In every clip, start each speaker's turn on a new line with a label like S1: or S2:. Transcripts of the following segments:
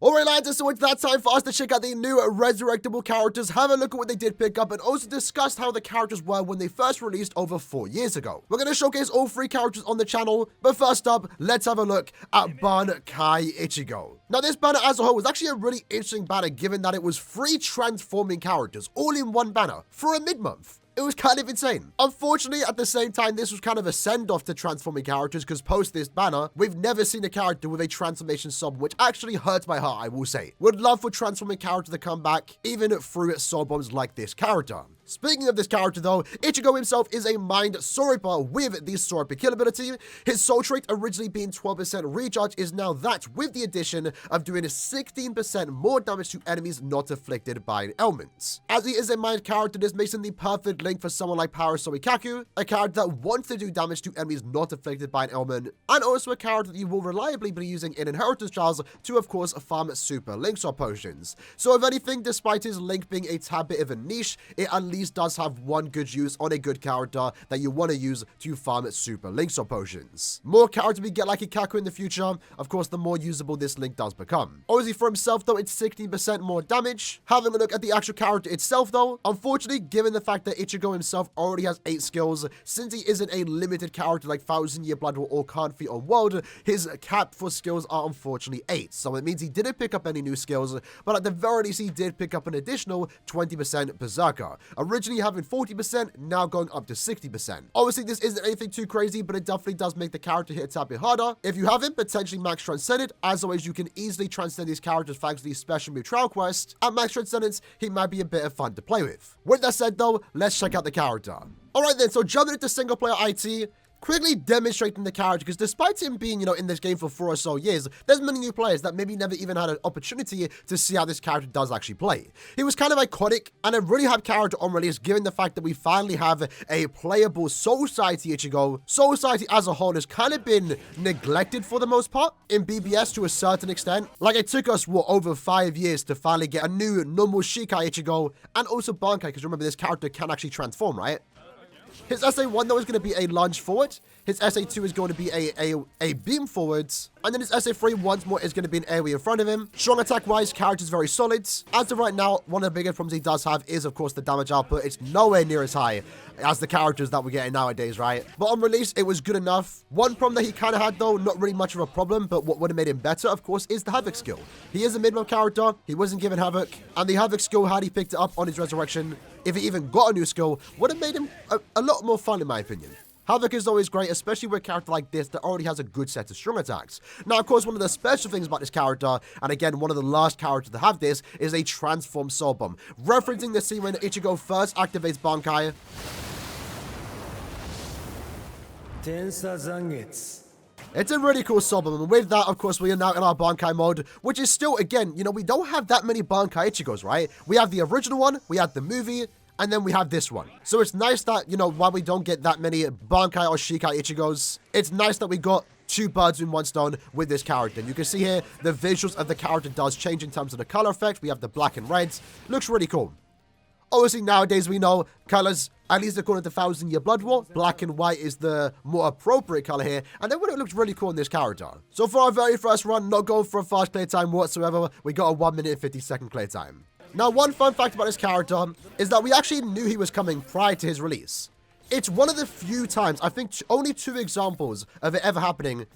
S1: Alright lads, so it's that time for us to check out the new resurrectable characters, have a look at what they did pick up, and also discuss how the characters were when they first released over 4 years ago. We're going to showcase all 3 characters on the channel, but first up, let's have a look at BANKAI ICHIGO. Now this banner as a whole was actually a really interesting banner given that it was 3 transforming characters all in one banner for a mid-month. It was kind of insane. Unfortunately, at the same time, this was kind of a send-off to transforming characters because post this banner, we've never seen a character with a transformation sub, which actually hurts my heart, I will say. Would love for transforming character to come back, even through soul bombs like this character. Speaking of this character though, Ichigo himself is a mind soul reaper with the soul reaper kill ability. His soul trait, originally being 12% recharge, is now that with the addition of doing 16% more damage to enemies not afflicted by an ailment. As he is a mind character, this makes him the perfect link for someone like Parasoi Kaku, a character that wants to do damage to enemies not afflicted by an ailment, and also a character that you will reliably be using in inheritance trials to of course farm super links or potions. So if anything, despite his link being a tad bit of a niche, it at least does have one good use on a good character that you want to use to farm super links or potions. More characters we get like Ikaku in the future, of course the more usable this link does become. Obviously for himself though, it's 16% more damage. Having a look at the actual character itself though, unfortunately given the fact that Ichigo himself already has 8 skills, since he isn't a limited character like 1000 Year Blood War or Can't Feet on World, his cap for skills are unfortunately 8. So it means he didn't pick up any new skills, but at the very least he did pick up an additional 20% Berserker. Originally having 40%, now going up to 60%. Obviously this isn't anything too crazy, but it definitely does make the character hit a tad bit harder. If you haven't potentially max transcended, as always you can easily transcend these characters thanks to the special move trial quest. At max transcendence, he might be a bit of fun to play with. With that said though, let's check out the character. Alright then, so jumping into single player IT, quickly demonstrating the character, because despite him being, in this game for 4 or so years, there's many new players that maybe never even had an opportunity to see how this character does actually play. He was kind of iconic and a really hype character on release, given the fact that we finally have a playable Soul Society Ichigo. Soul Society as a whole has kind of been neglected for the most part in BBS to a certain extent. Like it took us, over 5 years to finally get a new normal Shikai Ichigo and also Bankai, because remember this character can actually transform, right? His SA1 though is going to be a lunge forward. His SA2 is going to be a beam forwards. And then his SA3 once more is going to be an AoE in front of him. Strong attack wise, character's very solid. As of right now, one of the biggest problems he does have is of course the damage output. It's nowhere near as high as the characters that we're getting nowadays, right? But on release, it was good enough. One problem that he kind of had though, not really much of a problem, but what would have made him better, of course, is the Havoc skill. He is a mid-month character. He wasn't given Havoc. And the Havoc skill, had he picked it up on his resurrection, if he even got a new skill, would have made him a lot more fun in my opinion. Havoc is always great, especially with a character like this that already has a good set of strong attacks. Now, of course, one of the special things about this character, and again, one of the last characters to have this, is a transform soul bomb. Referencing the scene when Ichigo first activates Bankai. It's a really cool soul bomb, and with that, of course, we are now in our Bankai mode, which is still, again, we don't have that many Bankai Ichigos, right? We have the original one, we have the movie, and then we have this one. So it's nice that, while we don't get that many Bankai or Shikai Ichigos, it's nice that we got 2 birds in one stone with this character. And you can see here, the visuals of the character does change in terms of the color effect. We have the black and reds. Looks really cool. Obviously, nowadays, we know colors, at least according to 1000 Year Blood War, black and white is the more appropriate color here. And then it looks really cool in this character. So for our very first run, not going for a fast clear time whatsoever, we got a 1 minute and 50 second clear time. Now, one fun fact about this character is that we actually knew he was coming prior to his release. It's one of the few times, I think only 2 examples of it ever happening,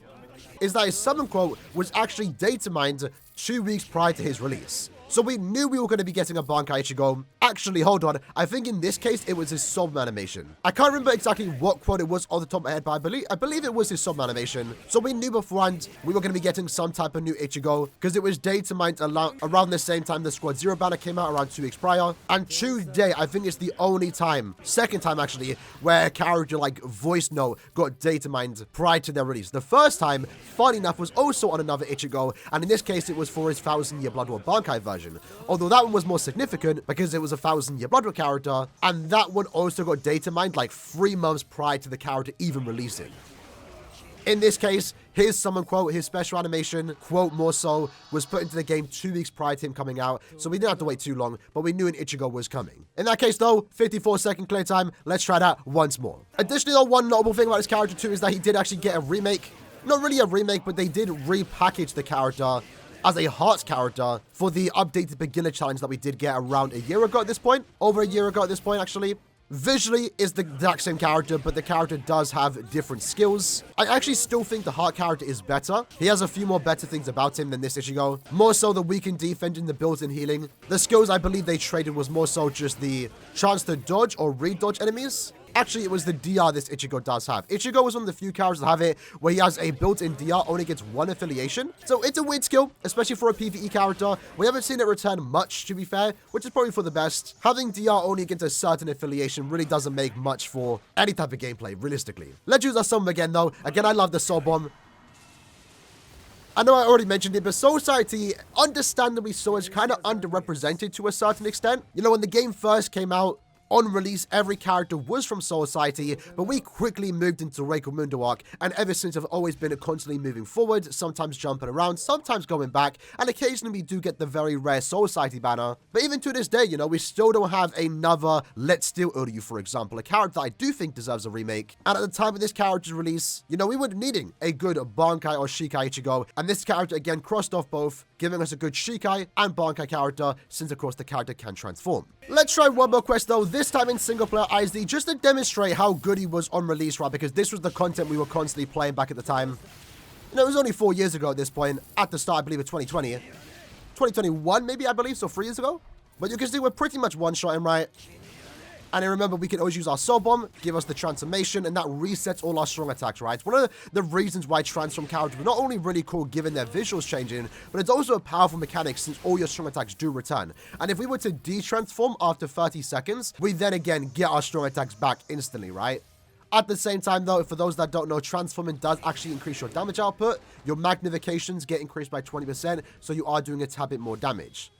S1: is that his summon quote was actually data mined 2 weeks prior to his release. So we knew we were going to be getting a Bankai Ichigo. Actually, hold on. I think in this case, it was his sub animation. I can't remember exactly what quote it was off the top of my head, but I believe it was his sub animation. So we knew beforehand we were going to be getting some type of new Ichigo, because it was data mined around the same time the Squad Zero banner came out, around 2 weeks prior. And today, I think it's the only time, second time actually, where a character like Voice Note got data mined prior to their release. The first time, funny enough, was also on another Ichigo, and in this case, it was for his 1000 Year Blood War Bankai version. Although that one was more significant because it was a 1000 Year Blood War character, and that one also got data mined like 3 months prior to the character even releasing. In this case, his summon quote, his special animation, quote more so, was put into the game 2 weeks prior to him coming out, so we didn't have to wait too long, but we knew an Ichigo was coming. In that case though, 54 second clear time, let's try that once more. Additionally though, one notable thing about this character too is that he did actually get a remake. Not really a remake, but they did repackage the character as a Hearts character for the updated beginner challenge that we did get around a year ago at this point. Over a year ago at this point, actually. Visually is the exact same character, but the character does have different skills. I actually still think the Heart character is better. He has a few more better things about him than this Ichigo. More so the weakened defending, the built-in healing. The skills I believe they traded was more so just the chance to dodge or re-dodge enemies. Actually, it was the DR this Ichigo does have. Ichigo was one of the few characters that have it where he has a built-in DR, only gets one affiliation. So it's a weird skill, especially for a PvE character. We haven't seen it return much, to be fair, which is probably for the best. Having DR only against a certain affiliation really doesn't make much for any type of gameplay, realistically. Let's use our summon again, though. Again, I love the Soul Bomb. I know I already mentioned it, but Soul Society, understandably so, is kind of underrepresented to a certain extent. You know, when the game first came out, on release, every character was from Soul Society, but we quickly moved into Reiko Mundo arc, and ever since have always been constantly moving forward, sometimes jumping around, sometimes going back, and occasionally we do get the very rare Soul Society banner. But even to this day, you know, we still don't have another Let's Steal Uryu, for example, a character I do think deserves a remake. And at the time of this character's release, you know, we were needing a good Bankai or Shikai Ichigo, and this character again crossed off both, giving us a good Shikai and Bankai character, since of course the character can transform. Let's try one more quest though, this time in single player ISD, just to demonstrate how good he was on release, right? Because this was the content we were constantly playing back at the time. You know, it was only 4 years ago at this point, at the start, I believe, of 2020. 2021, maybe, I believe, so 3 years ago. But you can see we're pretty much one-shotting, right? And then remember, we can always use our Soul Bomb, give us the transformation, and that resets all our strong attacks, right? It's one of the reasons why transform characters are not only really cool given their visuals changing, but it's also a powerful mechanic since all your strong attacks do return. And if we were to de-transform after 30 seconds, we then again get our strong attacks back instantly, right? At the same time, though, for those that don't know, transforming does actually increase your damage output. Your magnifications get increased by 20%, so you are doing a tad bit more damage.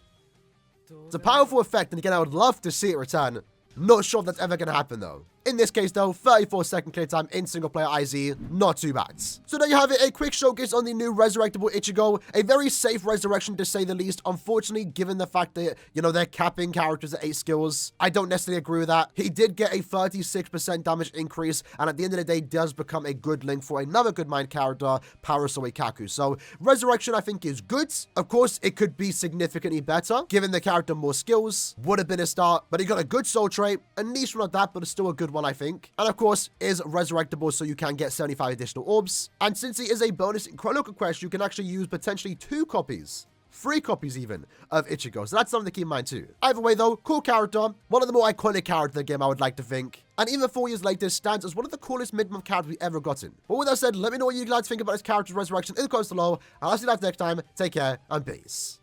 S1: It's a powerful effect, and again, I would love to see it return. Not sure if that's ever going to happen, though. In this case, though, 34-second clear time in single-player IZ, not too bad. So there you have it, a quick showcase on the new resurrectable Ichigo. A very safe resurrection, to say the least. Unfortunately, given the fact that, you know, they're capping characters at 8 skills, I don't necessarily agree with that. He did get a 36% damage increase, and at the end of the day, does become a good link for another good mind character, Parasoi Kaku. So, resurrection, I think, is good. Of course, it could be significantly better, given the character more skills. Would have been a start, but he got a good soul trait. A niche one of that, but it's still a good one, I think. And of course, is resurrectable, so you can get 75 additional orbs. And since he is a bonus in Chrono Quest, you can actually use potentially 2 copies. 3 copies even of Ichigo, so that's something to keep in mind too. Either way though, cool character, one of the more iconic characters of the game, I would like to think. And even 4 years later, stands as one of the coolest mid-month characters we've ever gotten. But with that said, let me know what you guys think about his character's resurrection in the comments below, and I'll see you guys next time. Take care, and peace.